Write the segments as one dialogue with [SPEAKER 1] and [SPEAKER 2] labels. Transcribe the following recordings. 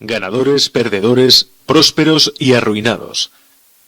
[SPEAKER 1] ganadores, perdedores, prósperos y arruinados.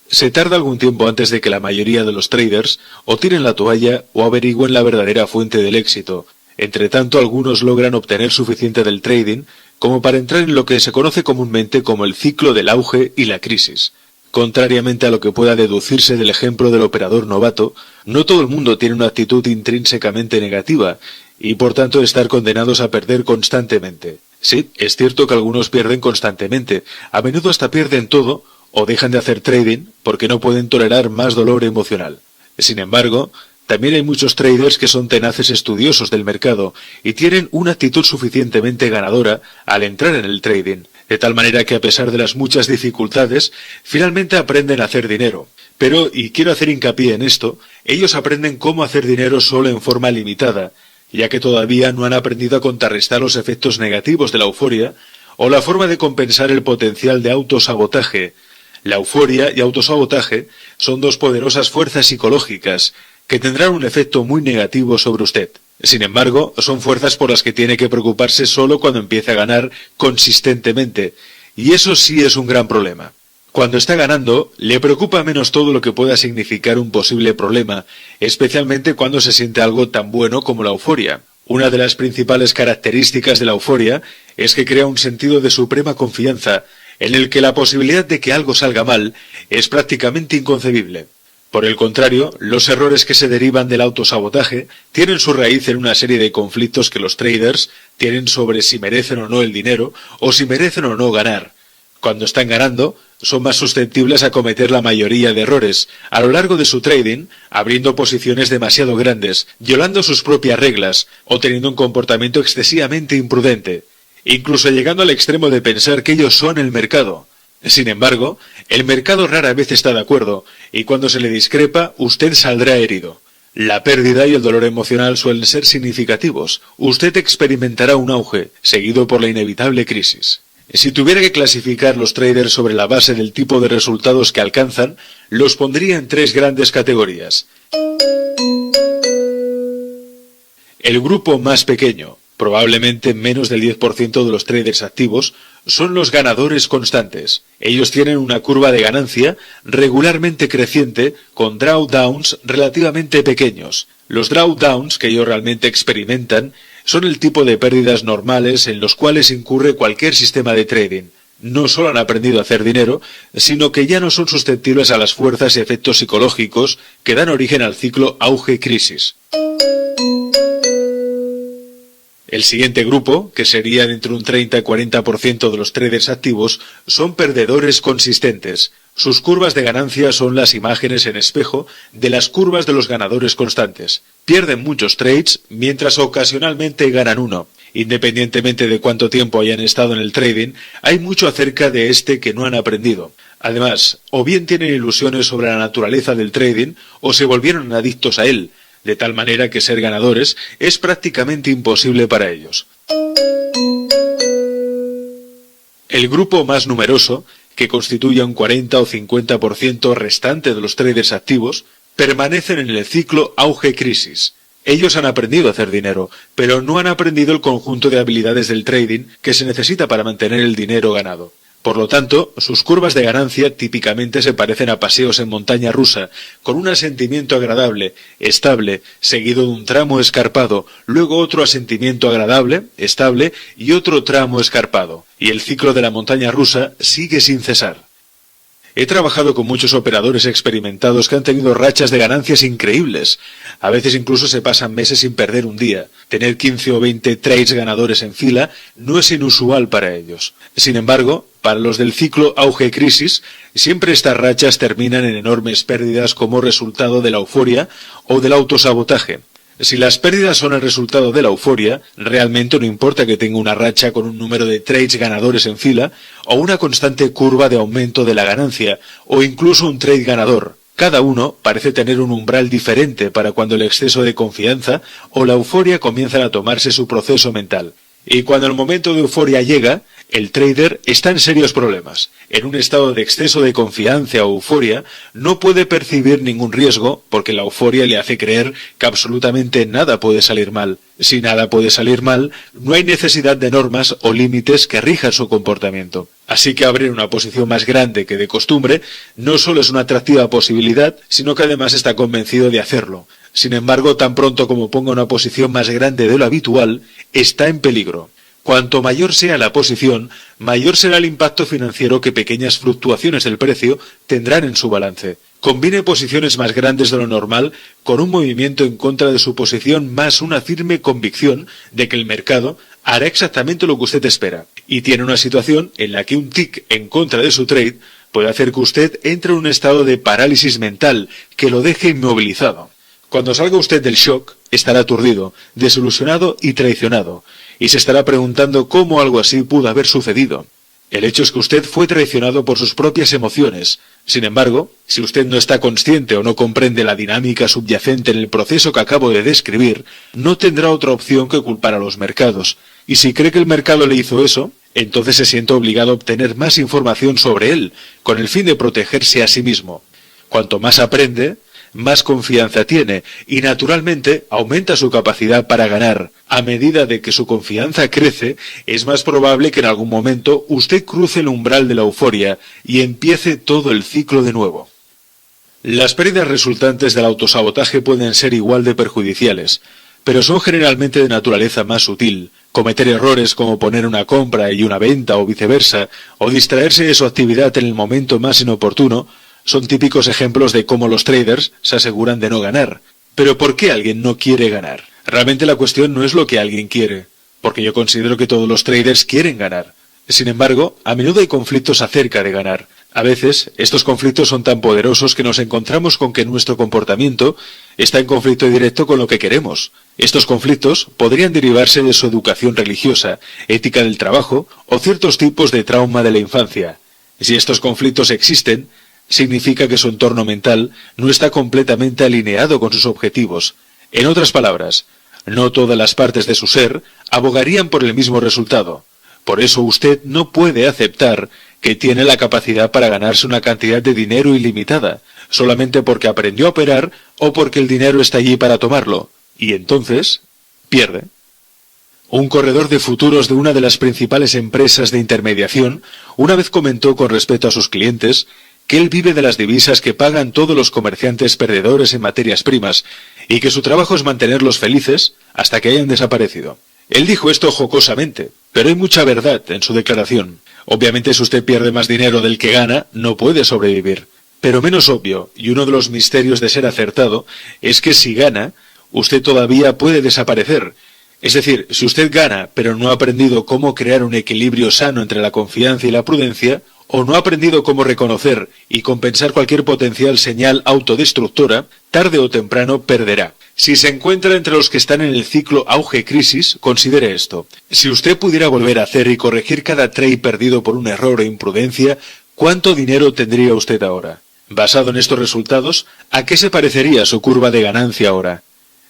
[SPEAKER 1] Se tarda algún tiempo antes de que la mayoría de los traders o tiren la toalla o averigüen la verdadera fuente del éxito. Entre tanto, algunos logran obtener suficiente del trading como para entrar en lo que se conoce comúnmente como el ciclo del auge y la crisis. Contrariamente a lo que pueda deducirse del ejemplo del operador novato, no todo el mundo tiene una actitud intrínsecamente negativa y por tanto estar condenados a perder constantemente. Sí, es cierto que algunos pierden constantemente, a menudo hasta pierden todo o dejan de hacer trading porque no pueden tolerar más dolor emocional. Sin embargo, también hay muchos traders que son tenaces estudiosos del mercado y tienen una actitud suficientemente ganadora al entrar en el trading, de tal manera que a pesar de las muchas dificultades, finalmente aprenden a hacer dinero. Pero, y quiero hacer hincapié en esto, ellos aprenden cómo hacer dinero solo en forma limitada, ya que todavía no han aprendido a contrarrestar los efectos negativos de la euforia o la forma de compensar el potencial de autosabotaje. La euforia y autosabotaje son dos poderosas fuerzas psicológicas que tendrán un efecto muy negativo sobre usted. Sin embargo, son fuerzas por las que tiene que preocuparse solo cuando empiece a ganar consistentemente, y eso sí es un gran problema. Cuando está ganando, le preocupa menos todo lo que pueda significar un posible problema, especialmente cuando se siente algo tan bueno como la euforia. Una de las principales características de la euforia es que crea un sentido de suprema confianza, en el que la posibilidad de que algo salga mal es prácticamente inconcebible. Por el contrario, los errores que se derivan del autosabotaje tienen su raíz en una serie de conflictos que los traders tienen sobre si merecen o no el dinero o si merecen o no ganar. Cuando están ganando, son más susceptibles a cometer la mayoría de errores a lo largo de su trading, abriendo posiciones demasiado grandes, violando sus propias reglas o teniendo un comportamiento excesivamente imprudente, incluso llegando al extremo de pensar que ellos son el mercado. Sin embargo, el mercado rara vez está de acuerdo, y cuando se le discrepa, usted saldrá herido. La pérdida y el dolor emocional suelen ser significativos. Usted experimentará un auge, seguido por la inevitable crisis. Si tuviera que clasificar los traders sobre la base del tipo de resultados que alcanzan, los pondría en tres grandes categorías. El grupo más pequeño, probablemente menos del 10% de los traders activos, son los ganadores constantes. Ellos tienen una curva de ganancia regularmente creciente con drawdowns relativamente pequeños. Los drawdowns que ellos realmente experimentan son el tipo de pérdidas normales en los cuales incurre cualquier sistema de trading. No solo han aprendido a hacer dinero, sino que ya no son susceptibles a las fuerzas y efectos psicológicos que dan origen al ciclo auge-crisis. El siguiente grupo, que sería entre un 30 y 40% de los traders activos, son perdedores consistentes. Sus curvas de ganancia son las imágenes en espejo de las curvas de los ganadores constantes. Pierden muchos trades, mientras ocasionalmente ganan uno. Independientemente de cuánto tiempo hayan estado en el trading, hay mucho acerca de este que no han aprendido. Además, o bien tienen ilusiones sobre la naturaleza del trading, o se volvieron adictos a él, de tal manera que ser ganadores es prácticamente imposible para ellos. El grupo más numeroso, que constituye un 40 o 50% restante de los traders activos, permanecen en el ciclo auge-crisis. Ellos han aprendido a hacer dinero, pero no han aprendido el conjunto de habilidades del trading que se necesita para mantener el dinero ganado. Por lo tanto, sus curvas de ganancia típicamente se parecen a paseos en montaña rusa, con un asentimiento agradable, estable, seguido de un tramo escarpado, luego otro asentimiento agradable, estable y otro tramo escarpado. Y el ciclo de la montaña rusa sigue sin cesar. He trabajado con muchos operadores experimentados que han tenido rachas de ganancias increíbles. A veces incluso se pasan meses sin perder un día. Tener 15 o 20 trades ganadores en fila no es inusual para ellos. Sin embargo, para los del ciclo auge-crisis, siempre estas rachas terminan en enormes pérdidas como resultado de la euforia o del autosabotaje. Si las pérdidas son el resultado de la euforia, realmente no importa que tenga una racha con un número de trades ganadores en fila, o una constante curva de aumento de la ganancia, o incluso un trade ganador. Cada uno parece tener un umbral diferente para cuando el exceso de confianza o la euforia comienzan a tomarse su proceso mental. Y cuando el momento de euforia llega, el trader está en serios problemas. En un estado de exceso de confianza o euforia, no puede percibir ningún riesgo porque la euforia le hace creer que absolutamente nada puede salir mal. Si nada puede salir mal, no hay necesidad de normas o límites que rijan su comportamiento. Así que abrir una posición más grande que de costumbre no solo es una atractiva posibilidad, sino que además está convencido de hacerlo. Sin embargo, tan pronto como ponga una posición más grande de lo habitual, está en peligro. Cuanto mayor sea la posición, mayor será el impacto financiero que pequeñas fluctuaciones del precio tendrán en su balance. Combine posiciones más grandes de lo normal con un movimiento en contra de su posición más una firme convicción de que el mercado hará exactamente lo que usted espera. Y tiene una situación en la que un tic en contra de su trade puede hacer que usted entre en un estado de parálisis mental que lo deje inmovilizado. Cuando salga usted del shock, estará aturdido, desilusionado y traicionado, y se estará preguntando cómo algo así pudo haber sucedido. El hecho es que usted fue traicionado por sus propias emociones. Sin embargo, si usted no está consciente o no comprende la dinámica subyacente en el proceso que acabo de describir, no tendrá otra opción que culpar a los mercados. Y si cree que el mercado le hizo eso, entonces se siente obligado a obtener más información sobre él, con el fin de protegerse a sí mismo. Cuanto más aprende, más confianza tiene y naturalmente aumenta su capacidad para ganar. A medida de que su confianza crece, es más probable que en algún momento usted cruce el umbral de la euforia y empiece todo el ciclo de nuevo. Las pérdidas resultantes del autosabotaje pueden ser igual de perjudiciales, pero son generalmente de naturaleza más sutil. Cometer errores como poner una compra y una venta o viceversa, o distraerse de su actividad en el momento más inoportuno, son típicos ejemplos de cómo los traders se aseguran de no ganar. Pero ¿por qué alguien no quiere ganar? Realmente la cuestión no es lo que alguien quiere, porque yo considero que todos los traders quieren ganar. Sin embargo, a menudo hay conflictos acerca de ganar. A veces, estos conflictos son tan poderosos que nos encontramos con que nuestro comportamiento está en conflicto directo con lo que queremos. Estos conflictos podrían derivarse de su educación religiosa, ética del trabajo o ciertos tipos de trauma de la infancia. Si estos conflictos existen, significa que su entorno mental no está completamente alineado con sus objetivos. En otras palabras, no todas las partes de su ser abogarían por el mismo resultado. Por eso usted no puede aceptar que tiene la capacidad para ganarse una cantidad de dinero ilimitada, solamente porque aprendió a operar o porque el dinero está allí para tomarlo. Y entonces, pierde. Un corredor de futuros de una de las principales empresas de intermediación una vez comentó con respecto a sus clientes que él vive de las divisas que pagan todos los comerciantes perdedores en materias primas y que su trabajo es mantenerlos felices hasta que hayan desaparecido. Él dijo esto jocosamente, pero hay mucha verdad en su declaración. Obviamente si usted pierde más dinero del que gana, no puede sobrevivir. Pero menos obvio, y uno de los misterios de ser acertado, es que si gana, usted todavía puede desaparecer. Es decir, si usted gana, pero no ha aprendido cómo crear un equilibrio sano entre la confianza y la prudencia, o no ha aprendido cómo reconocer y compensar cualquier potencial señal autodestructora, tarde o temprano perderá. Si se encuentra entre los que están en el ciclo auge-crisis, considere esto. Si usted pudiera volver a hacer y corregir cada trade perdido por un error o imprudencia, ¿cuánto dinero tendría usted ahora? Basado en estos resultados, ¿a qué se parecería su curva de ganancia ahora?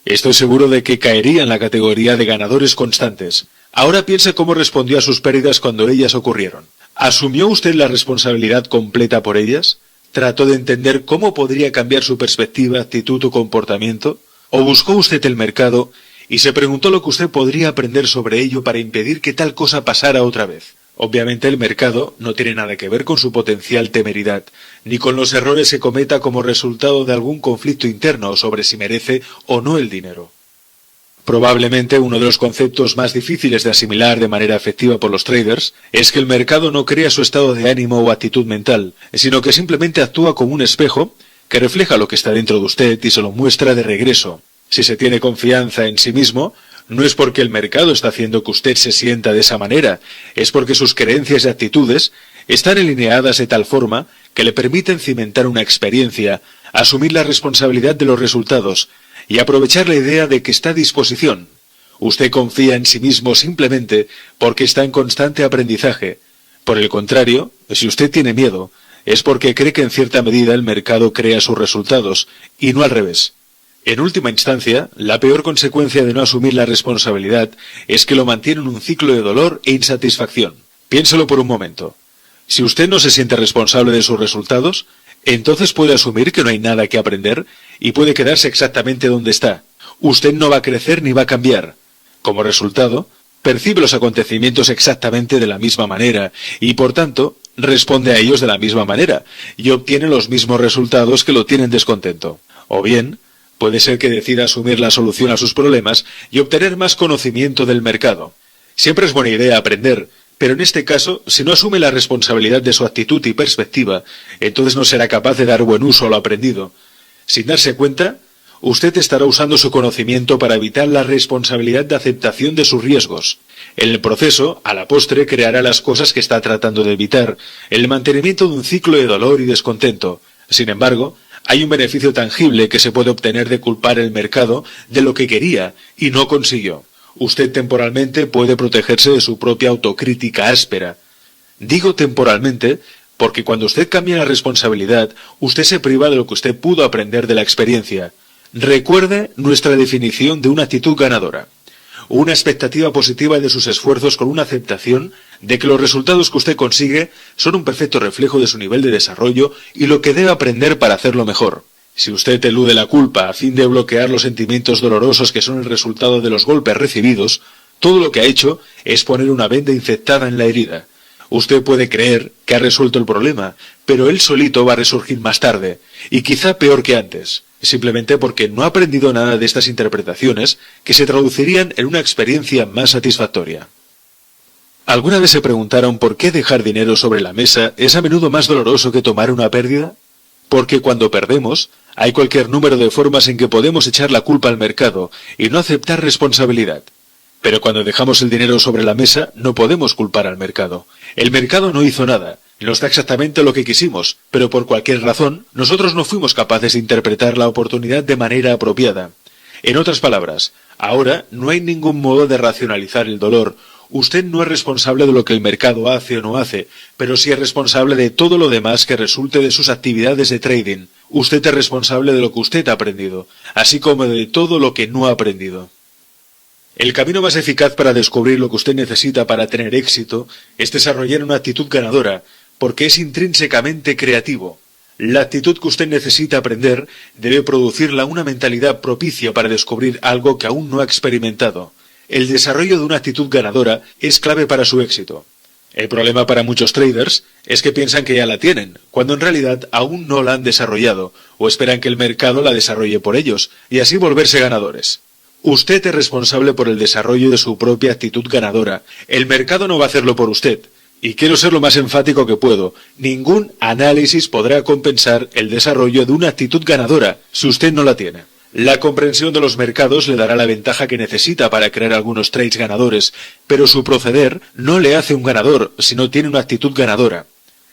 [SPEAKER 1] Estoy seguro de que caería en la categoría de ganadores constantes. Ahora piense cómo respondió a sus pérdidas cuando ellas ocurrieron. ¿Asumió usted la responsabilidad completa por ellas? ¿Trató de entender cómo podría cambiar su perspectiva, actitud o comportamiento? ¿O buscó usted el mercado y se preguntó lo que usted podría aprender sobre ello para impedir que tal cosa pasara otra vez? Obviamente el mercado no tiene nada que ver con su potencial temeridad, ni con los errores que cometa como resultado de algún conflicto interno sobre si merece o no el dinero. Probablemente uno de los conceptos más difíciles de asimilar de manera efectiva por los traders es que el mercado no crea su estado de ánimo o actitud mental, sino que simplemente actúa como un espejo que refleja lo que está dentro de usted y se lo muestra de regreso. Si se tiene confianza en sí mismo, no es porque el mercado está haciendo que usted se sienta de esa manera, es porque sus creencias y actitudes están alineadas de tal forma que le permiten cimentar una experiencia, asumir la responsabilidad de los resultados y aprovechar la idea de que está a disposición. Usted confía en sí mismo simplemente porque está en constante aprendizaje. Por el contrario, si usted tiene miedo, es porque cree que en cierta medida el mercado crea sus resultados, y no al revés. En última instancia, la peor consecuencia de no asumir la responsabilidad es que lo mantiene en un ciclo de dolor e insatisfacción. Piénselo por un momento. Si usted no se siente responsable de sus resultados, entonces puede asumir que no hay nada que aprender y puede quedarse exactamente donde está. Usted no va a crecer ni va a cambiar. Como resultado, percibe los acontecimientos exactamente de la misma manera y, por tanto, responde a ellos de la misma manera y obtiene los mismos resultados que lo tienen descontento. O bien, puede ser que decida asumir la solución a sus problemas y obtener más conocimiento del mercado. Siempre es buena idea aprender, pero en este caso, si no asume la responsabilidad de su actitud y perspectiva, entonces no será capaz de dar buen uso a lo aprendido. Sin darse cuenta, usted estará usando su conocimiento para evitar la responsabilidad de aceptación de sus riesgos. En el proceso, a la postre, creará las cosas que está tratando de evitar, el mantenimiento de un ciclo de dolor y descontento. Sin embargo, hay un beneficio tangible que se puede obtener de culpar el mercado de lo que quería y no consiguió. Usted temporalmente puede protegerse de su propia autocrítica áspera. Digo temporalmente porque cuando usted cambia la responsabilidad, usted se priva de lo que usted pudo aprender de la experiencia. Recuerde nuestra definición de una actitud ganadora. Una expectativa positiva de sus esfuerzos con una aceptación de que los resultados que usted consigue son un perfecto reflejo de su nivel de desarrollo y lo que debe aprender para hacerlo mejor. Si usted elude la culpa a fin de bloquear los sentimientos dolorosos que son el resultado de los golpes recibidos, todo lo que ha hecho es poner una venda infectada en la herida. Usted puede creer que ha resuelto el problema, pero él solito va a resurgir más tarde, y quizá peor que antes, simplemente porque no ha aprendido nada de estas interpretaciones que se traducirían en una experiencia más satisfactoria. ¿Alguna vez se preguntaron por qué dejar dinero sobre la mesa es a menudo más doloroso que tomar una pérdida? Porque cuando perdemos, hay cualquier número de formas en que podemos echar la culpa al mercado y no aceptar responsabilidad. Pero cuando dejamos el dinero sobre la mesa, no podemos culpar al mercado. El mercado no hizo nada, nos da exactamente lo que quisimos, pero por cualquier razón, nosotros no fuimos capaces de interpretar la oportunidad de manera apropiada. En otras palabras, ahora no hay ningún modo de racionalizar el dolor. Usted no es responsable de lo que el mercado hace o no hace, pero sí es responsable de todo lo demás que resulte de sus actividades de trading. Usted es responsable de lo que usted ha aprendido, así como de todo lo que no ha aprendido. El camino más eficaz para descubrir lo que usted necesita para tener éxito es desarrollar una actitud ganadora, porque es intrínsecamente creativo. La actitud que usted necesita aprender debe producirla una mentalidad propicia para descubrir algo que aún no ha experimentado. El desarrollo de una actitud ganadora es clave para su éxito. El problema para muchos traders es que piensan que ya la tienen, cuando en realidad aún no la han desarrollado, o esperan que el mercado la desarrolle por ellos, y así volverse ganadores. Usted es responsable por el desarrollo de su propia actitud ganadora. El mercado no va a hacerlo por usted. Y quiero ser lo más enfático que puedo. Ningún análisis podrá compensar el desarrollo de una actitud ganadora si usted no la tiene. La comprensión de los mercados le dará la ventaja que necesita para crear algunos trades ganadores, pero su proceder no le hace un ganador si no tiene una actitud ganadora.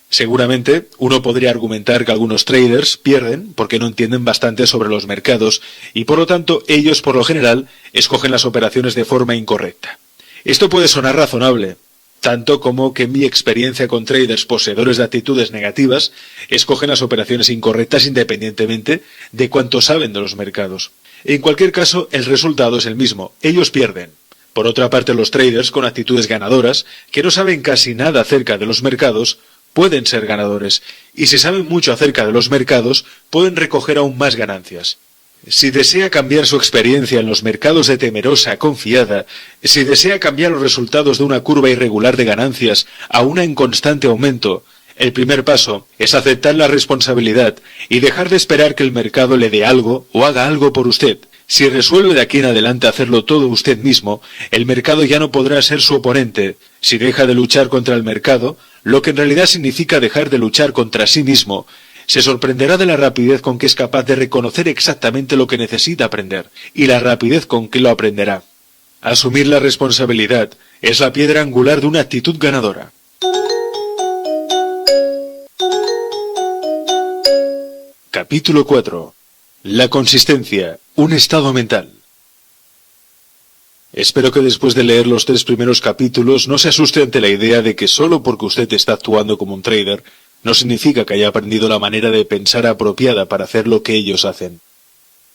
[SPEAKER 1] Seguramente, uno podría argumentar que algunos traders pierden porque no entienden bastante sobre los mercados y por lo tanto ellos por lo general escogen las operaciones de forma incorrecta. Esto puede sonar razonable, tanto como que en mi experiencia con traders poseedores de actitudes negativas escogen las operaciones incorrectas independientemente de cuánto saben de los mercados. En cualquier caso, el resultado es el mismo, ellos pierden. Por otra parte, los traders con actitudes ganadoras, que no saben casi nada acerca de los mercados, pueden ser ganadores, y si saben mucho acerca de los mercados, pueden recoger aún más ganancias. Si desea cambiar su experiencia en los mercados de temerosa a confiada, si desea cambiar los resultados de una curva irregular de ganancias a una en constante aumento, el primer paso es aceptar la responsabilidad y dejar de esperar que el mercado le dé algo o haga algo por usted. Si resuelve de aquí en adelante hacerlo todo usted mismo, el mercado ya no podrá ser su oponente. Si deja de luchar contra el mercado, lo que en realidad significa dejar de luchar contra sí mismo, se sorprenderá de la rapidez con que es capaz de reconocer exactamente lo que necesita aprender, y la rapidez con que lo aprenderá. Asumir la responsabilidad es la piedra angular de una actitud ganadora. Capítulo 4. La consistencia, un estado mental. Espero que después de leer los 3 primeros capítulos no se asuste ante la idea de que solo porque usted está actuando como un trader, no significa que haya aprendido la manera de pensar apropiada para hacer lo que ellos hacen.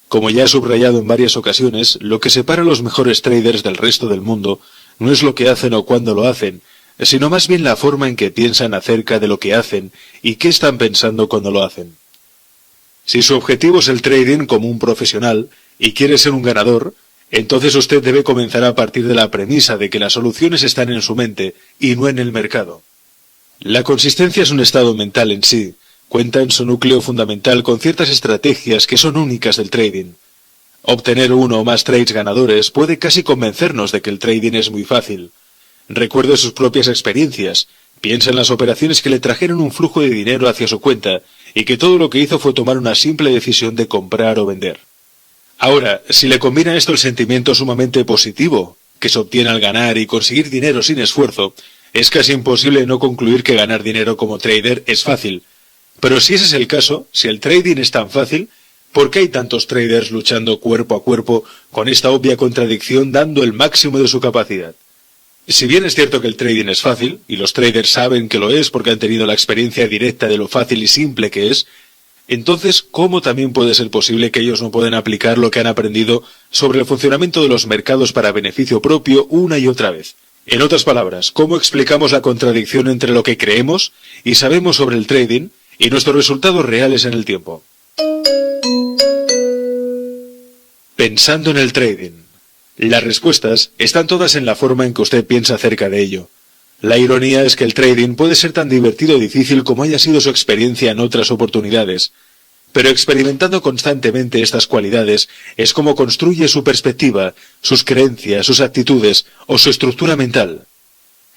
[SPEAKER 1] Como ya he subrayado en varias ocasiones, lo que separa a los mejores traders del resto del mundo no es lo que hacen o cuándo lo hacen, sino más bien la forma en que piensan acerca de lo que hacen y qué están pensando cuando lo hacen. Si su objetivo es el trading como un profesional y quiere ser un ganador, entonces usted debe comenzar a partir de la premisa de que las soluciones están en su mente y no en el mercado. La consistencia es un estado mental en sí. Cuenta en su núcleo fundamental con ciertas estrategias que son únicas del trading. Obtener uno o más trades ganadores puede casi convencernos de que el trading es muy fácil. Recuerde sus propias experiencias, piensa en las operaciones que le trajeron un flujo de dinero hacia su cuenta y que todo lo que hizo fue tomar una simple decisión de comprar o vender. Ahora, si le combina esto el sentimiento sumamente positivo que se obtiene al ganar y conseguir dinero sin esfuerzo, es casi imposible no concluir que ganar dinero como trader es fácil. Pero si ese es el caso, si el trading es tan fácil, ¿por qué hay tantos traders luchando cuerpo a cuerpo con esta obvia contradicción dando el máximo de su capacidad? Si bien es cierto que el trading es fácil, y los traders saben que lo es porque han tenido la experiencia directa de lo fácil y simple que es, entonces, ¿cómo también puede ser posible que ellos no puedan aplicar lo que han aprendido sobre el funcionamiento de los mercados para beneficio propio una y otra vez? En otras palabras, ¿cómo explicamos la contradicción entre lo que creemos y sabemos sobre el trading y nuestros resultados reales en el tiempo? Pensando en el trading. Las respuestas están todas en la forma en que usted piensa acerca de ello. La ironía es que el trading puede ser tan divertido o difícil como haya sido su experiencia en otras oportunidades, pero experimentando constantemente estas cualidades es como construye su perspectiva, sus creencias, sus actitudes o su estructura mental.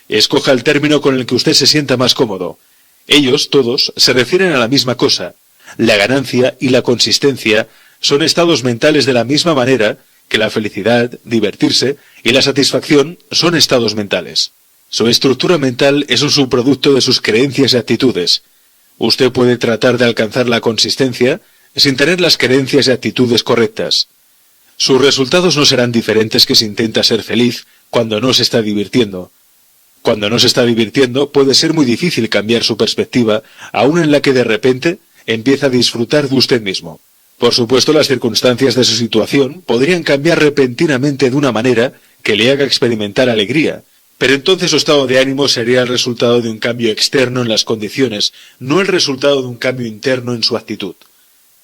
[SPEAKER 1] Escoja el término con el que usted se sienta más cómodo. Ellos, todos, se refieren a la misma cosa. La ganancia y la consistencia son estados mentales de la misma manera que la felicidad, divertirse y la satisfacción son estados mentales. Su estructura mental es un subproducto de sus creencias y actitudes. Usted puede tratar de alcanzar la consistencia sin tener las creencias y actitudes correctas. Sus resultados no serán diferentes que si intenta ser feliz cuando no se está divirtiendo. Cuando no se está divirtiendo puede ser muy difícil cambiar su perspectiva, aun en la que de repente empieza a disfrutar de usted mismo. Por supuesto, las circunstancias de su situación podrían cambiar repentinamente de una manera que le haga experimentar alegría, pero entonces su estado de ánimo sería el resultado de un cambio externo en las condiciones, no el resultado de un cambio interno en su actitud.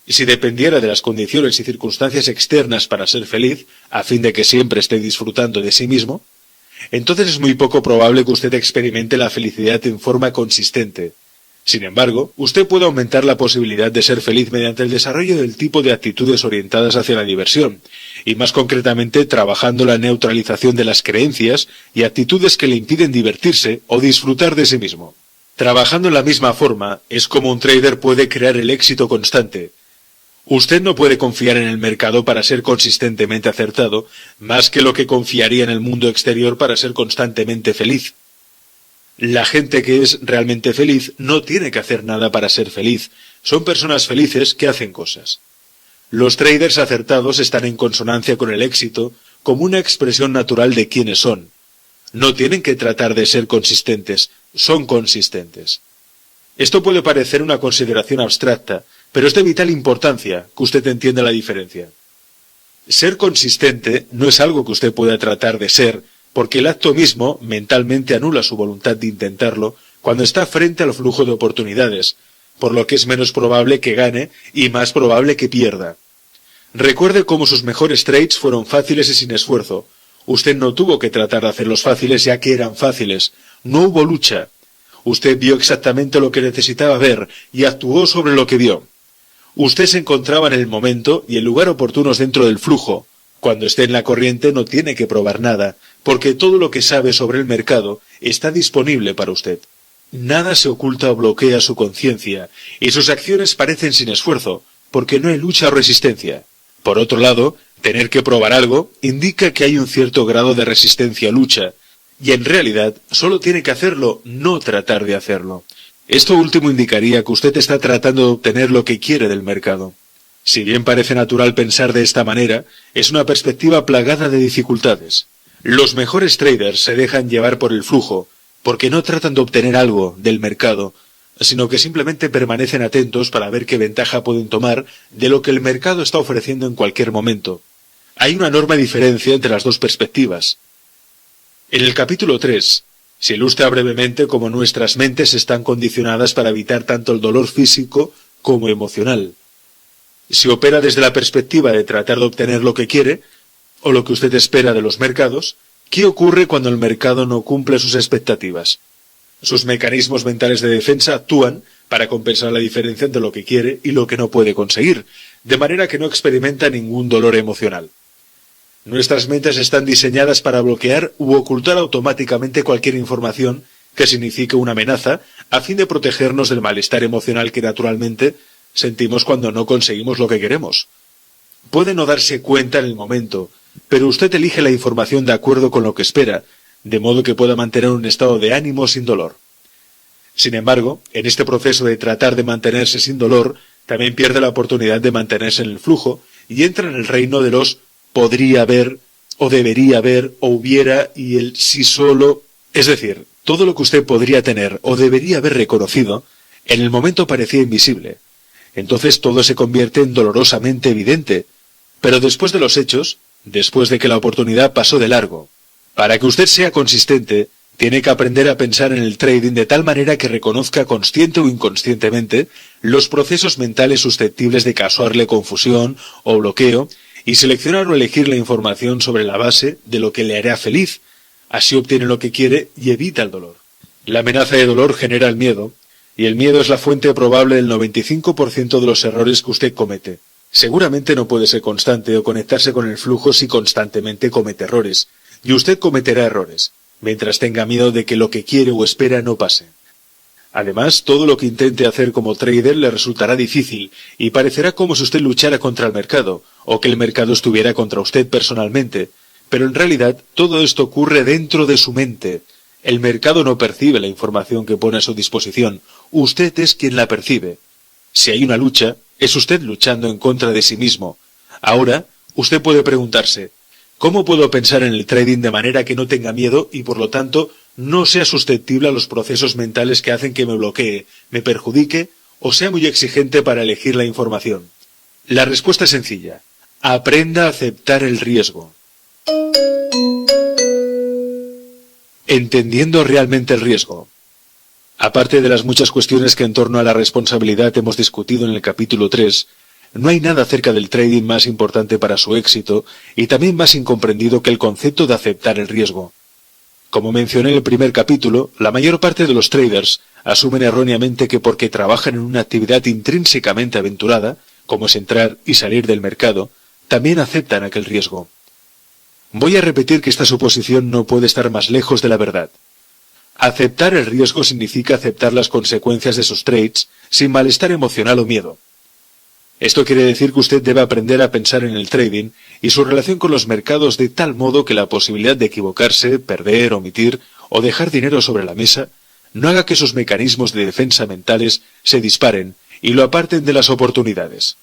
[SPEAKER 1] Y si dependiera de las condiciones y circunstancias externas para ser feliz, a fin de que siempre esté disfrutando de sí mismo, entonces es muy poco probable que usted experimente la felicidad en forma consistente. Sin embargo, usted puede aumentar la posibilidad de ser feliz mediante el desarrollo del tipo de actitudes orientadas hacia la diversión, y más concretamente trabajando la neutralización de las creencias y actitudes que le impiden divertirse o disfrutar de sí mismo. Trabajando en la misma forma, es como un trader puede crear el éxito constante. Usted no puede confiar en el mercado para ser consistentemente acertado, más que lo que confiaría en el mundo exterior para ser constantemente feliz. La gente que es realmente feliz no tiene que hacer nada para ser feliz. Son personas felices que hacen cosas. Los traders acertados están en consonancia con el éxito como una expresión natural de quiénes son. No tienen que tratar de ser consistentes, son consistentes. Esto puede parecer una consideración abstracta, pero es de vital importancia que usted entienda la diferencia. Ser consistente no es algo que usted pueda tratar de ser, porque el acto mismo mentalmente anula su voluntad de intentarlo cuando está frente al flujo de oportunidades, por lo que es menos probable que gane y más probable que pierda. Recuerde cómo sus mejores trades fueron fáciles y sin esfuerzo. Usted no tuvo que tratar de hacerlos fáciles ya que eran fáciles. No hubo lucha. Usted vio exactamente lo que necesitaba ver y actuó sobre lo que vio. Usted se encontraba en el momento y el lugar oportunos dentro del flujo. Cuando esté en la corriente no tiene que probar nada, porque todo lo que sabe sobre el mercado está disponible para usted. Nada se oculta o bloquea su conciencia, y sus acciones parecen sin esfuerzo, porque no hay lucha o resistencia. Por otro lado, tener que probar algo indica que hay un cierto grado de resistencia o lucha, y en realidad solo tiene que hacerlo, no tratar de hacerlo. Esto último indicaría que usted está tratando de obtener lo que quiere del mercado. Si bien parece natural pensar de esta manera, es una perspectiva plagada de dificultades. Los mejores traders se dejan llevar por el flujo, porque no tratan de obtener algo del mercado, sino que simplemente permanecen atentos para ver qué ventaja pueden tomar de lo que el mercado está ofreciendo en cualquier momento. Hay una enorme diferencia entre las dos perspectivas. En el capítulo 3, se ilustra brevemente cómo nuestras mentes están condicionadas para evitar tanto el dolor físico como emocional. Si opera desde la perspectiva de tratar de obtener lo que quiere, o lo que usted espera de los mercados, ¿qué ocurre cuando el mercado no cumple sus expectativas? Sus mecanismos mentales de defensa actúan para compensar la diferencia entre lo que quiere y lo que no puede conseguir, de manera que no experimenta ningún dolor emocional. Nuestras mentes están diseñadas para bloquear u ocultar automáticamente cualquier información que signifique una amenaza, a fin de protegernos del malestar emocional que naturalmente sentimos cuando no conseguimos lo que queremos. Puede no darse cuenta en el momento, pero usted elige la información de acuerdo con lo que espera, de modo que pueda mantener un estado de ánimo sin dolor. Sin embargo, en este proceso de tratar de mantenerse sin dolor, también pierde la oportunidad de mantenerse en el flujo y entra en el reino de los podría haber, o debería haber, o hubiera, y el si solo. Es decir, todo lo que usted podría tener o debería haber reconocido, en el momento parecía invisible. Entonces todo se convierte en dolorosamente evidente. Pero después de los hechos, después de que la oportunidad pasó de largo, para que usted sea consistente, tiene que aprender a pensar en el trading de tal manera que reconozca consciente o inconscientemente los procesos mentales susceptibles de causarle confusión o bloqueo, y seleccionar o elegir la información sobre la base de lo que le hará feliz. Así obtiene lo que quiere y evita el dolor. La amenaza de dolor genera el miedo, y el miedo es la fuente probable del 95% de los errores que usted comete. Seguramente no puede ser constante o conectarse con el flujo si constantemente comete errores, y usted cometerá errores, mientras tenga miedo de que lo que quiere o espera no pase. Además, todo lo que intente hacer como trader le resultará difícil y parecerá como si usted luchara contra el mercado, o que el mercado estuviera contra usted personalmente, pero en realidad todo esto ocurre dentro de su mente. El mercado no percibe la información que pone a su disposición, usted es quien la percibe. Si hay una lucha, es usted luchando en contra de sí mismo. Ahora, usted puede preguntarse, ¿cómo puedo pensar en el trading de manera que no tenga miedo y por lo tanto no sea susceptible a los procesos mentales que hacen que me bloquee, me perjudique o sea muy exigente para elegir la información? La respuesta es sencilla. Aprenda a aceptar el riesgo. Entendiendo realmente el riesgo. Aparte de las muchas cuestiones que en torno a la responsabilidad hemos discutido en el capítulo 3, no hay nada acerca del trading más importante para su éxito y también más incomprendido que el concepto de aceptar el riesgo. Como mencioné en el primer capítulo, la mayor parte de los traders asumen erróneamente que porque trabajan en una actividad intrínsecamente aventurada, como es entrar y salir del mercado, también aceptan aquel riesgo. Voy a repetir que esta suposición no puede estar más lejos de la verdad. Aceptar el riesgo significa aceptar las consecuencias de sus trades sin malestar emocional o miedo. Esto quiere decir que usted debe aprender a pensar en el trading y su relación con los mercados de tal modo que la posibilidad de equivocarse, perder, omitir o dejar dinero sobre la mesa no haga que sus mecanismos de defensa mentales se disparen y lo aparten de las oportunidades.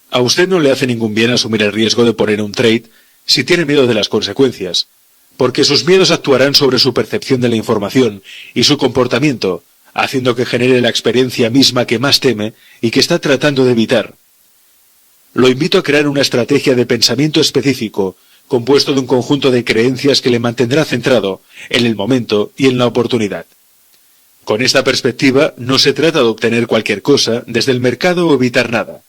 [SPEAKER 1] A usted no le hace ningún bien asumir el riesgo de poner un trade si tiene miedo de las consecuencias, porque sus miedos actuarán sobre su percepción de la información y su comportamiento, haciendo que genere la experiencia misma que más teme y que está tratando de evitar. Lo invito a crear una estrategia de pensamiento específico, compuesto de un conjunto de creencias que le mantendrá centrado en el momento y en la oportunidad. Con esta perspectiva, no se trata de obtener cualquier cosa desde el mercado o evitar nada.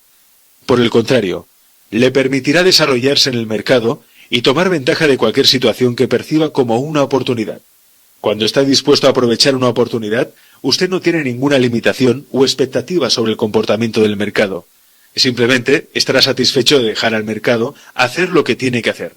[SPEAKER 1] Por el contrario, le permitirá desarrollarse en el mercado y tomar ventaja de cualquier situación que perciba como una oportunidad. Cuando está dispuesto a aprovechar una oportunidad, usted no tiene ninguna limitación o expectativa sobre el comportamiento del mercado. Simplemente estará satisfecho de dejar al mercado hacer lo que tiene que hacer.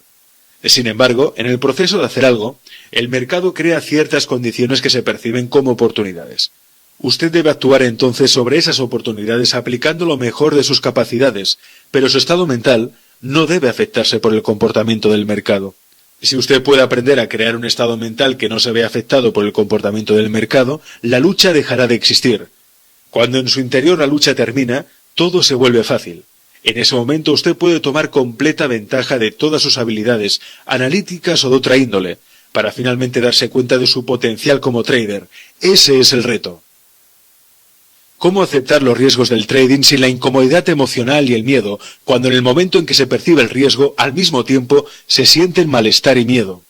[SPEAKER 1] Sin embargo, en el proceso de hacer algo, el mercado crea ciertas condiciones que se perciben como oportunidades. Usted debe actuar entonces sobre esas oportunidades aplicando lo mejor de sus capacidades, pero su estado mental no debe afectarse por el comportamiento del mercado. Si usted puede aprender a crear un estado mental que no se vea afectado por el comportamiento del mercado, la lucha dejará de existir. Cuando en su interior la lucha termina, todo se vuelve fácil. En ese momento usted puede tomar completa ventaja de todas sus habilidades, analíticas o de otra índole, para finalmente darse cuenta de su potencial como trader. Ese es el reto. ¿Cómo aceptar los riesgos del trading sin la incomodidad emocional y el miedo, cuando en el momento en que se percibe el riesgo, al mismo tiempo se sienten malestar y miedo?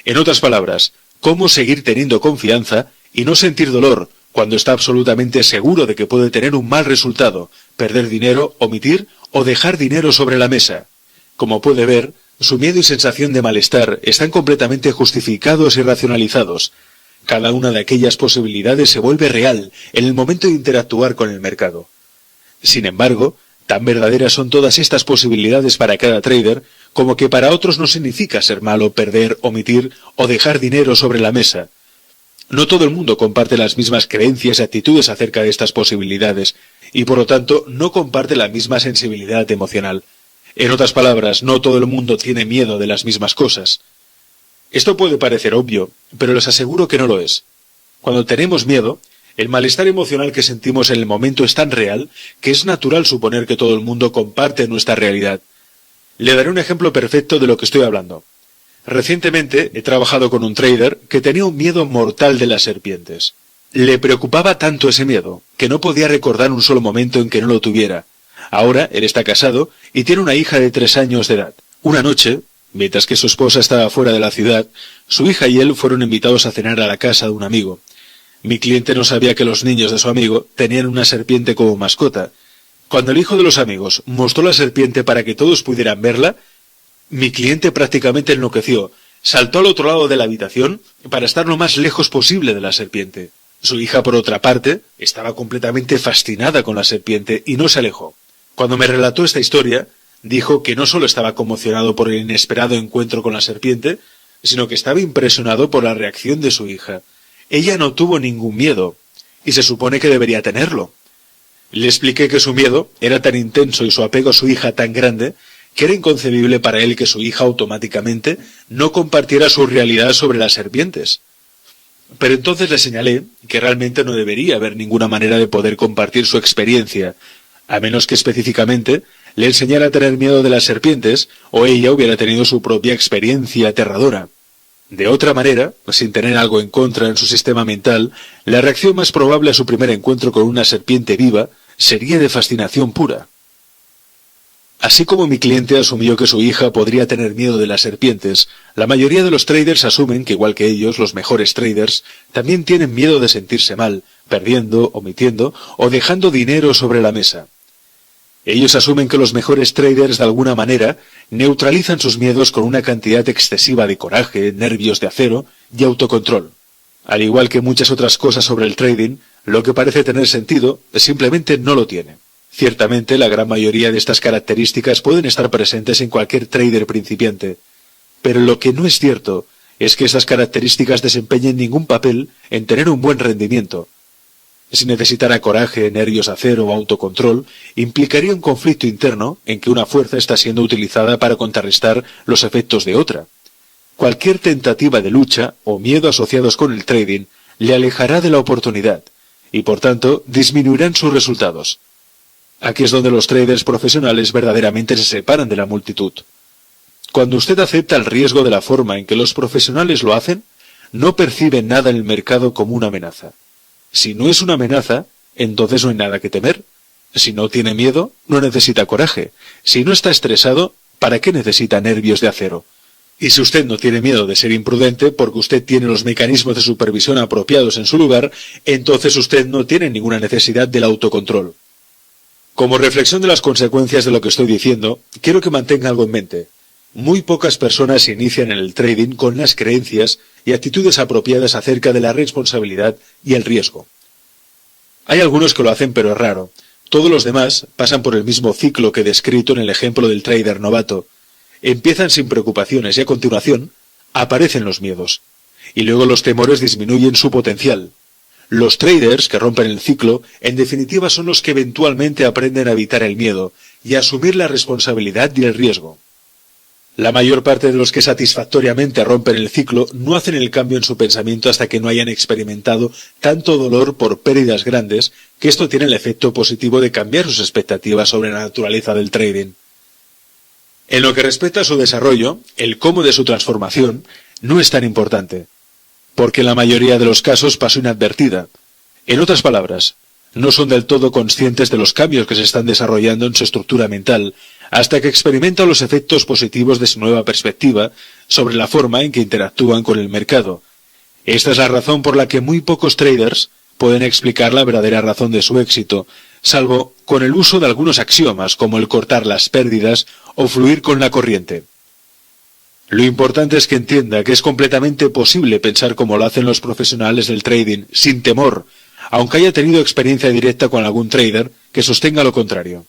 [SPEAKER 1] En otras palabras, ¿cómo seguir teniendo confianza y no sentir dolor cuando está absolutamente seguro de que puede tener un mal resultado, perder dinero, omitir o dejar dinero sobre la mesa? Como puede ver, su miedo y sensación de malestar están completamente justificados y racionalizados. Cada una de aquellas posibilidades se vuelve real en el momento de interactuar con el mercado. Sin embargo, tan verdaderas son todas estas posibilidades para cada trader, como que para otros no significa ser malo, perder, omitir o dejar dinero sobre la mesa. No todo el mundo comparte las mismas creencias y actitudes acerca de estas posibilidades, y por lo tanto no comparte la misma sensibilidad emocional. En otras palabras, no todo el mundo tiene miedo de las mismas cosas. Esto puede parecer obvio, pero les aseguro que no lo es. Cuando tenemos miedo, el malestar emocional que sentimos en el momento es tan real que es natural suponer que todo el mundo comparte nuestra realidad. Le daré un ejemplo perfecto de lo que estoy hablando. Recientemente he trabajado con un trader que tenía un miedo mortal de las serpientes. Le preocupaba tanto ese miedo que no podía recordar un solo momento en que no lo tuviera. Ahora él está casado y tiene una hija de 3 años de edad. Una noche, mientras que su esposa estaba fuera de la ciudad, su hija y él fueron invitados a cenar a la casa de un amigo. Mi cliente no sabía que los niños de su amigo tenían una serpiente como mascota. Cuando el hijo de los amigos mostró la serpiente para que todos pudieran verla, mi cliente prácticamente enloqueció. Saltó al otro lado de la habitación para estar lo más lejos posible de la serpiente. Su hija, por otra parte, estaba completamente fascinada con la serpiente y no se alejó. Cuando me relató esta historia, dijo que no solo estaba conmocionado por el inesperado encuentro con la serpiente, sino que estaba impresionado por la reacción de su hija. Ella no tuvo ningún miedo, y se supone que debería tenerlo. Le expliqué que su miedo era tan intenso y su apego a su hija tan grande, que era inconcebible para él que su hija automáticamente no compartiera su realidad sobre las serpientes. Pero entonces le señalé que realmente no debería haber ninguna manera de poder compartir su experiencia, a menos que específicamente le enseñara a tener miedo de las serpientes o ella hubiera tenido su propia experiencia aterradora. De otra manera, sin tener algo en contra en su sistema mental, la reacción más probable a su primer encuentro con una serpiente viva sería de fascinación pura. Así como mi cliente asumió que su hija podría tener miedo de las serpientes, la mayoría de los traders asumen que igual que ellos, los mejores traders, también tienen miedo de sentirse mal, perdiendo, omitiendo o dejando dinero sobre la mesa. Ellos asumen que los mejores traders de alguna manera neutralizan sus miedos con una cantidad excesiva de coraje, nervios de acero y autocontrol. Al igual que muchas otras cosas sobre el trading, lo que parece tener sentido simplemente no lo tiene. Ciertamente, la gran mayoría de estas características pueden estar presentes en cualquier trader principiante, pero lo que no es cierto es que estas características desempeñen ningún papel en tener un buen rendimiento. Si necesitara coraje, nervios de acero o autocontrol, implicaría un conflicto interno en que una fuerza está siendo utilizada para contrarrestar los efectos de otra. Cualquier tentativa de lucha o miedo asociados con el trading le alejará de la oportunidad y, por tanto, disminuirán sus resultados. Aquí es donde los traders profesionales verdaderamente se separan de la multitud. Cuando usted acepta el riesgo de la forma en que los profesionales lo hacen, no percibe nada en el mercado como una amenaza. Si no es una amenaza, entonces no hay nada que temer. Si no tiene miedo, no necesita coraje. Si no está estresado, ¿para qué necesita nervios de acero? Y si usted no tiene miedo de ser imprudente porque usted tiene los mecanismos de supervisión apropiados en su lugar, entonces usted no tiene ninguna necesidad del autocontrol. Como reflexión de las consecuencias de lo que estoy diciendo, quiero que mantenga algo en mente. Muy pocas personas se inician en el trading con las creencias y actitudes apropiadas acerca de la responsabilidad y el riesgo. Hay algunos que lo hacen, pero es raro. Todos los demás pasan por el mismo ciclo que he descrito en el ejemplo del trader novato. Empiezan sin preocupaciones y a continuación aparecen los miedos. Y luego los temores disminuyen su potencial. Los traders que rompen el ciclo, en definitiva, son los que eventualmente aprenden a evitar el miedo y a asumir la responsabilidad y el riesgo. La mayor parte de los que satisfactoriamente rompen el ciclo no hacen el cambio en su pensamiento hasta que no hayan experimentado tanto dolor por pérdidas grandes que esto tiene el efecto positivo de cambiar sus expectativas sobre la naturaleza del trading. En lo que respecta a su desarrollo, el cómo de su transformación no es tan importante, porque en la mayoría de los casos pasó inadvertida. En otras palabras, No son del todo conscientes de los cambios que se están desarrollando en su estructura mental, hasta que experimentan los efectos positivos de su nueva perspectiva sobre la forma en que interactúan con el mercado. Esta es la razón por la que muy pocos traders pueden explicar la verdadera razón de su éxito, salvo con el uso de algunos axiomas como el cortar las pérdidas o fluir con la corriente. Lo importante es que entienda que es completamente posible pensar como lo hacen los profesionales del trading, sin temor, aunque haya tenido experiencia directa con algún trader que sostenga lo contrario.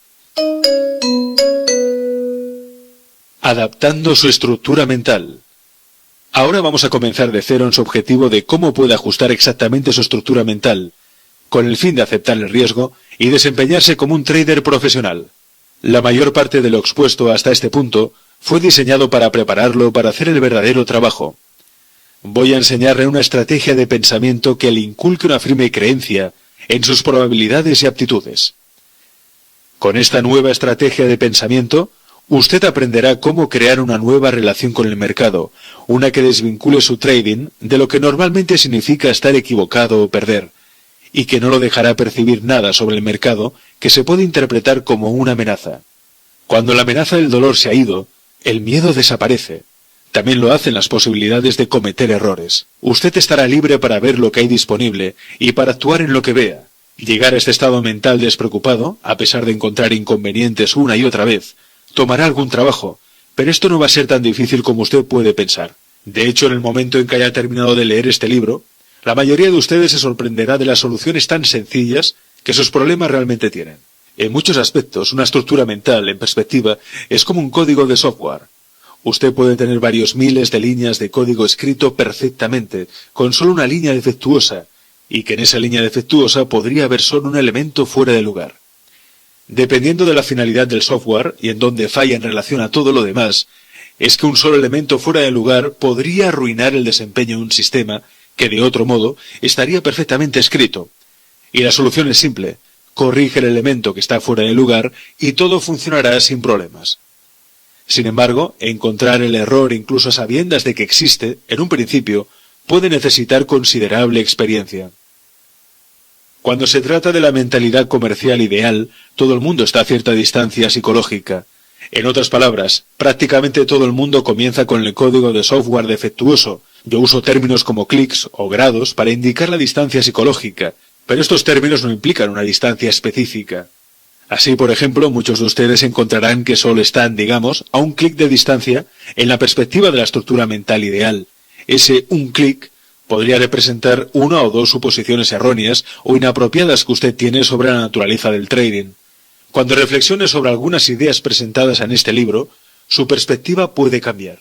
[SPEAKER 1] Adaptando su estructura mental. Ahora vamos a comenzar de cero en su objetivo de cómo puede ajustar exactamente su estructura mental, con el fin de aceptar el riesgo y desempeñarse como un trader profesional. La mayor parte de lo expuesto hasta este punto fue diseñado para prepararlo para hacer el verdadero trabajo. Voy a enseñarle una estrategia de pensamiento que le inculque una firme creencia en sus probabilidades y aptitudes. Con esta nueva estrategia de pensamiento, usted aprenderá cómo crear una nueva relación con el mercado, una que desvincule su trading de lo que normalmente significa estar equivocado o perder, y que no lo dejará percibir nada sobre el mercado que se puede interpretar como una amenaza. Cuando la amenaza del dolor se ha ido, el miedo desaparece. También lo hacen las posibilidades de cometer errores. Usted estará libre para ver lo que hay disponible y para actuar en lo que vea. Llegar a este estado mental despreocupado, a pesar de encontrar inconvenientes una y otra vez, tomará algún trabajo, pero esto no va a ser tan difícil como usted puede pensar. De hecho, en el momento en que haya terminado de leer este libro, la mayoría de ustedes se sorprenderá de las soluciones tan sencillas que sus problemas realmente tienen. En muchos aspectos, una estructura mental, en perspectiva, es como un código de software. Usted puede tener varios miles de líneas de código escrito perfectamente, con solo una línea defectuosa, y que en esa línea defectuosa podría haber solo un elemento fuera de lugar. Dependiendo de la finalidad del software y en dónde falla en relación a todo lo demás, es que un solo elemento fuera de lugar podría arruinar el desempeño de un sistema que de otro modo estaría perfectamente escrito. Y la solución es simple: corrige el elemento que está fuera de lugar y todo funcionará sin problemas. Sin embargo, encontrar el error incluso a sabiendas de que existe, en un principio, puede necesitar considerable experiencia. Cuando se trata de la mentalidad comercial ideal, todo el mundo está a cierta distancia psicológica. En otras palabras, prácticamente todo el mundo comienza con el código de software defectuoso. Yo uso términos como clics o grados para indicar la distancia psicológica, pero estos términos no implican una distancia específica. Así, por ejemplo, muchos de ustedes encontrarán que solo están, digamos, a un clic de distancia en la perspectiva de la estructura mental ideal. Ese un clic podría representar una o dos suposiciones erróneas o inapropiadas que usted tiene sobre la naturaleza del trading. Cuando reflexione sobre algunas ideas presentadas en este libro, su perspectiva puede cambiar.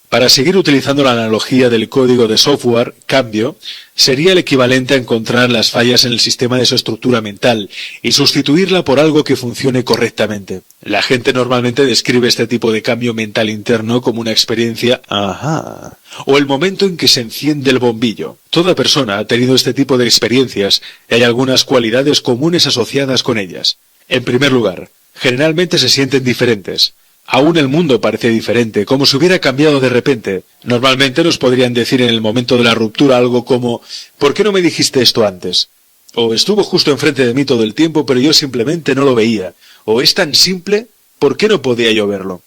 [SPEAKER 1] Para seguir utilizando la analogía del código de software, cambio sería el equivalente a encontrar las fallas en el sistema de su estructura mental y sustituirla por algo que funcione correctamente. La gente normalmente describe este tipo de cambio mental interno como una experiencia ¡ajá! O el momento en que se enciende el bombillo. Toda persona ha tenido este tipo de experiencias y hay algunas cualidades comunes asociadas con ellas. En primer lugar, generalmente se sienten diferentes. Aún el mundo parece diferente, como si hubiera cambiado de repente. Normalmente nos podrían decir en el momento de la ruptura algo como ¿por qué no me dijiste esto antes? O estuvo justo enfrente de mí todo el tiempo, pero yo simplemente no lo veía. O es tan simple, ¿por qué no podía yo verlo?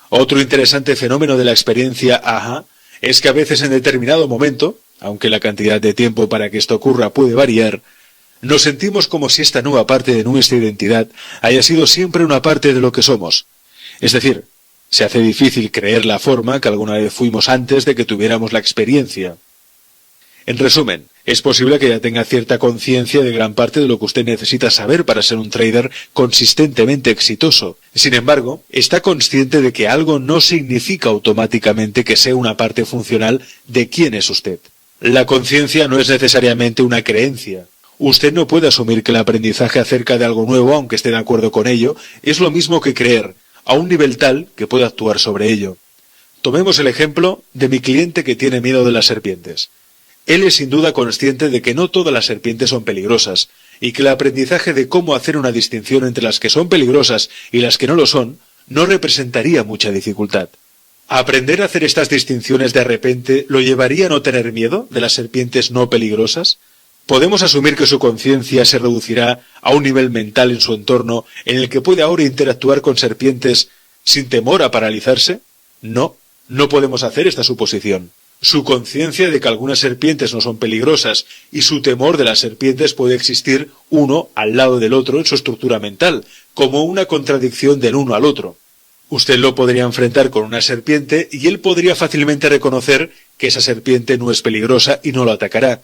[SPEAKER 1] Otro interesante fenómeno de la experiencia ajá es que a veces en determinado momento, aunque la cantidad de tiempo para que esto ocurra puede variar, nos sentimos como si esta nueva parte de nuestra identidad haya sido siempre una parte de lo que somos. Es decir, se hace difícil creer la forma que alguna vez fuimos antes de que tuviéramos la experiencia. En resumen, es posible que ya tenga cierta conciencia de gran parte de lo que usted necesita saber para ser un trader consistentemente exitoso. Sin embargo, está consciente de que algo no significa automáticamente que sea una parte funcional de quién es usted. La conciencia no es necesariamente una creencia. Usted no puede asumir que el aprendizaje acerca de algo nuevo, aunque esté de acuerdo con ello, es lo mismo que creer, a un nivel tal que pueda actuar sobre ello. Tomemos el ejemplo de mi cliente que tiene miedo de las serpientes. Él es sin duda consciente de que no todas las serpientes son peligrosas, y que el aprendizaje de cómo hacer una distinción entre las que son peligrosas y las que no lo son, no representaría mucha dificultad. ¿Aprender a hacer estas distinciones de repente lo llevaría a no tener miedo de las serpientes no peligrosas? Podemos asumir que su conciencia se reducirá a un nivel mental en su entorno en el que puede ahora interactuar con serpientes sin temor a paralizarse. No, no podemos hacer esta suposición. Su conciencia de que algunas serpientes no son peligrosas y su temor de las serpientes puede existir uno al lado del otro en su estructura mental, como una contradicción del uno al otro. Usted lo podría enfrentar con una serpiente y él podría fácilmente reconocer que esa serpiente no es peligrosa y no lo atacará,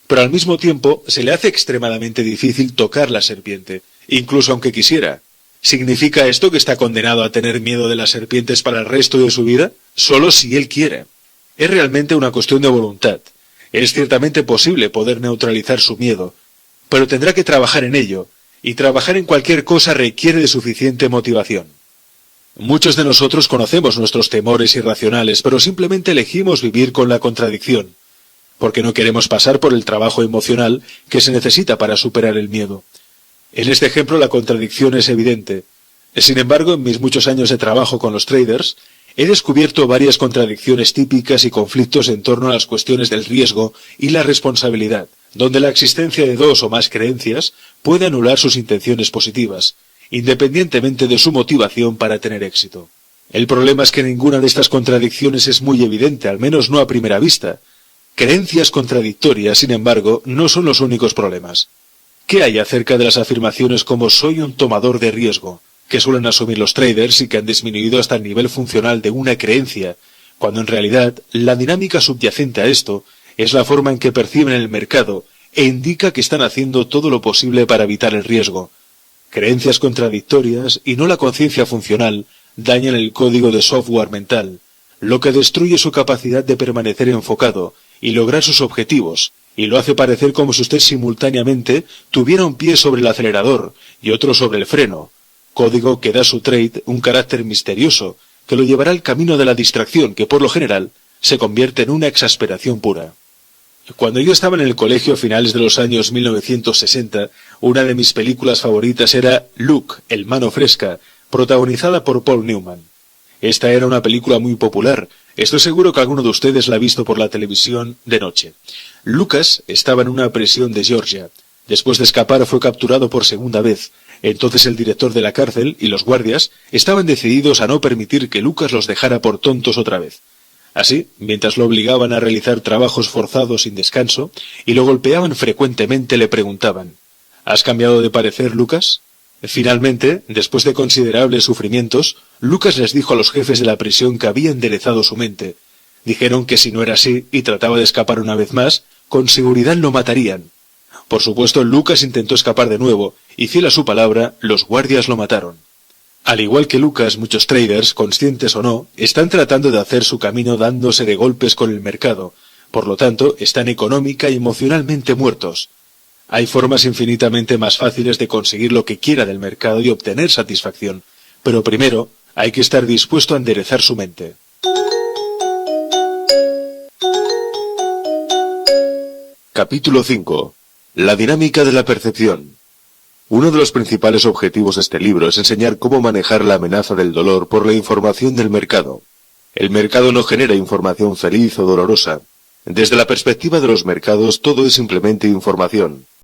[SPEAKER 1] pero al mismo tiempo se le hace extremadamente difícil tocar la serpiente, incluso aunque quisiera. ¿Significa esto que está condenado a tener miedo de las serpientes para el resto de su vida? Solo si él quiere. Es realmente una cuestión de voluntad. Es ciertamente posible poder neutralizar su miedo, pero tendrá que trabajar en ello, y trabajar en cualquier cosa requiere de suficiente motivación. Muchos de nosotros conocemos nuestros temores irracionales, pero simplemente elegimos vivir con la contradicción, porque no queremos pasar por el trabajo emocional que se necesita para superar el miedo. En este ejemplo la contradicción es evidente. Sin embargo, en mis muchos años de trabajo con los traders, he descubierto varias contradicciones típicas y conflictos en torno a las cuestiones del riesgo y la responsabilidad, donde la existencia de dos o más creencias puede anular sus intenciones positivas, independientemente de su motivación para tener éxito. El problema es que ninguna de estas contradicciones es muy evidente, al menos no a primera vista. Creencias contradictorias, sin embargo, no son los únicos problemas. ¿Qué hay acerca de las afirmaciones como soy un tomador de riesgo, que suelen asumir los traders y que han disminuido hasta el nivel funcional de una creencia, cuando en realidad la dinámica subyacente a esto es la forma en que perciben el mercado e indica que están haciendo todo lo posible para evitar el riesgo? Creencias contradictorias y no la conciencia funcional dañan el código de software mental, lo que destruye su capacidad de permanecer enfocado y lograr sus objetivos, y lo hace parecer como si usted simultáneamente tuviera un pie sobre el acelerador y otro sobre el freno, código que da a su trade un carácter misterioso, que lo llevará al camino de la distracción, que por lo general se convierte en una exasperación pura. Cuando yo estaba en el colegio a finales de los años 1960, una de mis películas favoritas era Luke, el mano fresca, protagonizada por Paul Newman. Esta era una película muy popular. Estoy seguro que alguno de ustedes la ha visto por la televisión de noche. Lucas estaba en una prisión de Georgia. Después de escapar fue capturado por segunda vez. Entonces el director de la cárcel y los guardias estaban decididos a no permitir que Lucas los dejara por tontos otra vez. Así, mientras lo obligaban a realizar trabajos forzados sin descanso y lo golpeaban frecuentemente, le preguntaban: ¿has cambiado de parecer, Lucas? Finalmente, después de considerables sufrimientos, Lucas les dijo a los jefes de la prisión que había enderezado su mente. Dijeron que si no era así y trataba de escapar una vez más, con seguridad lo matarían. Por supuesto, Lucas intentó escapar de nuevo, y fiel a su palabra, los guardias lo mataron. Al igual que Lucas, muchos traders, conscientes o no, están tratando de hacer su camino dándose de golpes con el mercado. Por lo tanto, están económica y emocionalmente muertos. Hay formas infinitamente más fáciles de conseguir lo que quiera del mercado y obtener satisfacción, pero primero hay que estar dispuesto a enderezar su mente. Capítulo 5. La dinámica de la percepción. Uno de los principales objetivos de este libro es enseñar cómo manejar la amenaza del dolor por la información del mercado. El mercado no genera información feliz o dolorosa. Desde la perspectiva de los mercados, todo es simplemente información.